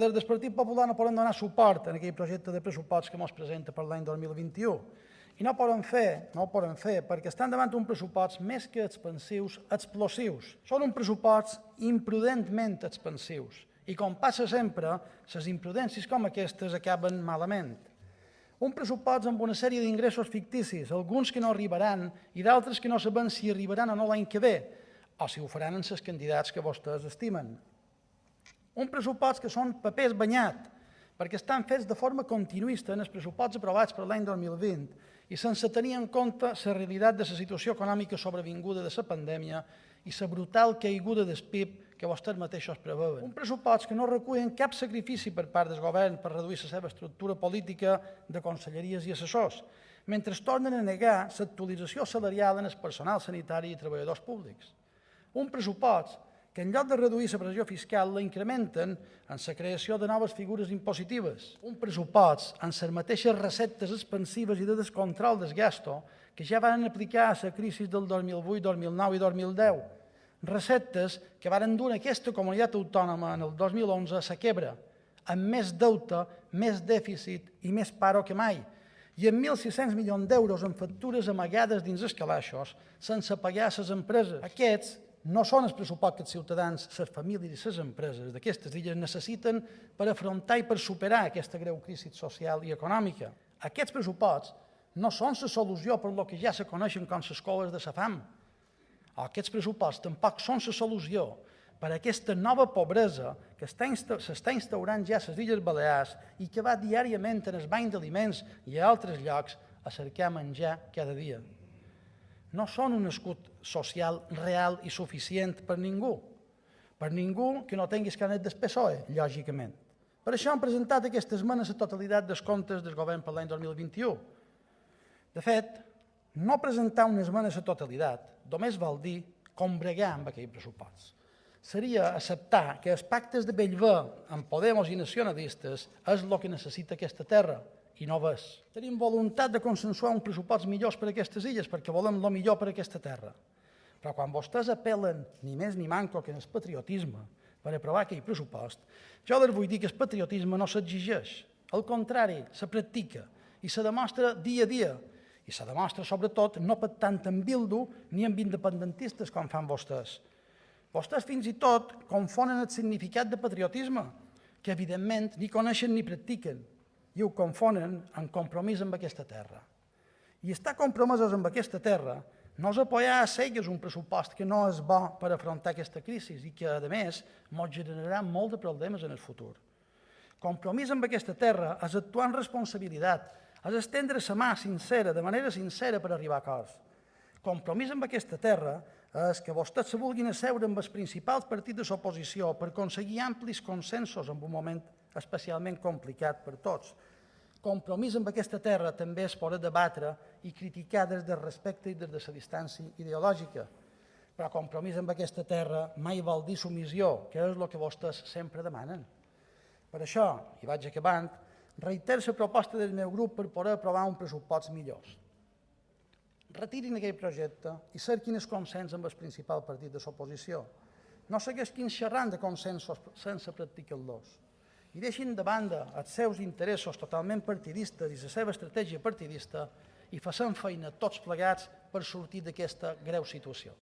Des del Partit Popular no podem donar suport a aquell projecte de pressupost que ens presenta per l'any 2021. I no ho podem fer perquè estan davant un pressupost més que expansius, explosius. Són un pressupost imprudentment expansius. I com passa sempre, les imprudències com aquestes acaben malament. Un pressupost amb una sèrie d'ingressos ficticis, alguns que no arribaran i d'altres que no sabem si arribaran o no l'any que ve, o si ho faran en els candidats que vostès estimen. Un pressupost que són papers banyats, perquè estan fets de forma continuista en els pressupostos aprovats per l'any 2020 i sense tenir en compte la realitat de la situació econòmica sobrevinguda de la pandèmia i la brutal caiguda del PIB que vostès mateixos preveuen. Un pressupost que no recullen cap sacrifici per part del govern per reduir la seva estructura política de conselleries i assessors, mentre es tornen a negar l'actualització salarial en el personal sanitari i treballadors públics. Un pressupost que en lloc de reduir la pressió fiscal la incrementen en la creació de noves figures impositives. Un pressupost amb les mateixes receptes expansives i de descontrol del gasto que ja van aplicar a la crisi del 2008, 2009 i 2010. Receptes que van dur aquesta comunitat autònoma en el 2011 a la quebra, amb més deute, més dèficit i més paro que mai, i amb 1.600 milions d'euros en factures amagades dins els calaixos sense pagar a les empreses. Aquests no són els pressupostos que els ciutadans, les famílies i les empreses d'aquestes illes necessiten per afrontar i per superar aquesta greu crisi social i econòmica. Aquests pressupostos no són la solució per lo que ja se coneixen com les coves de la fam. Aquests pressupostos tampoc són la solució per a aquesta nova pobresa que s'està instaurant ja a les Illes Balears i que va diàriament en els bancs d'aliments i a altres llocs a cercar menjar cada dia. No són un escut social real i suficient per ningú que no tingui el carnet del PSOE, lògicament. Per això han presentat aquesta esmena a la totalitat dels comptes del govern per l'any 2021. De fet, no presentar una esmena a la totalitat només vol dir combregar amb aquell pressupost. Seria acceptar que els pactes de Bellver amb Podemos i nacionalistes és el que necessita aquesta terra, i no ves. Tenim voluntat de consensuar un pressupost millors per a aquestes illes perquè volem el millor per a aquesta terra. Però quan vostès apel·len ni més ni manco que en el patriotisme per aprovar aquell pressupost, jo els vull dir que el patriotisme no s'exigeix. Al contrari, se practica i se demostra dia a dia. I se demostra sobretot no tant amb Bildu ni amb independentistes com fan vostès. Vostès fins i tot confonen el significat de patriotisme, que evidentment ni coneixen ni practiquen, i ho confonen amb compromís amb aquesta terra. I estar compromesos amb aquesta terra no és apoyar a cegues un pressupost que no és bo per afrontar aquesta crisi i que, a més, ens generarà molts de problemes en el futur. Compromís amb aquesta terra és actuar amb responsabilitat, és estendre la mà sincera, de manera sincera per arribar a acords. Compromís amb aquesta terra és que vostès se vulguin asseure amb els principals partits de l'oposició per aconseguir amplis consensos en un moment especialment complicat per tots. Compromís amb aquesta terra també es pot debatre i criticar des del respecte i des de la distància ideològica. Però compromís amb aquesta terra mai vol dir submissió, que és el que vostès sempre demanen. Per això, i vaig acabant, reitero la proposta del meu grup per poder aprovar un pressupost millors. Retirin aquell projecte i cerquin el consens amb els principals partits de l'oposició. No segueixin xerrant de consensos sense practicar-los. I deixin de banda els seus interessos totalment partidistes i la seva estratègia partidista i facin feina tots plegats per sortir d'aquesta greu situació.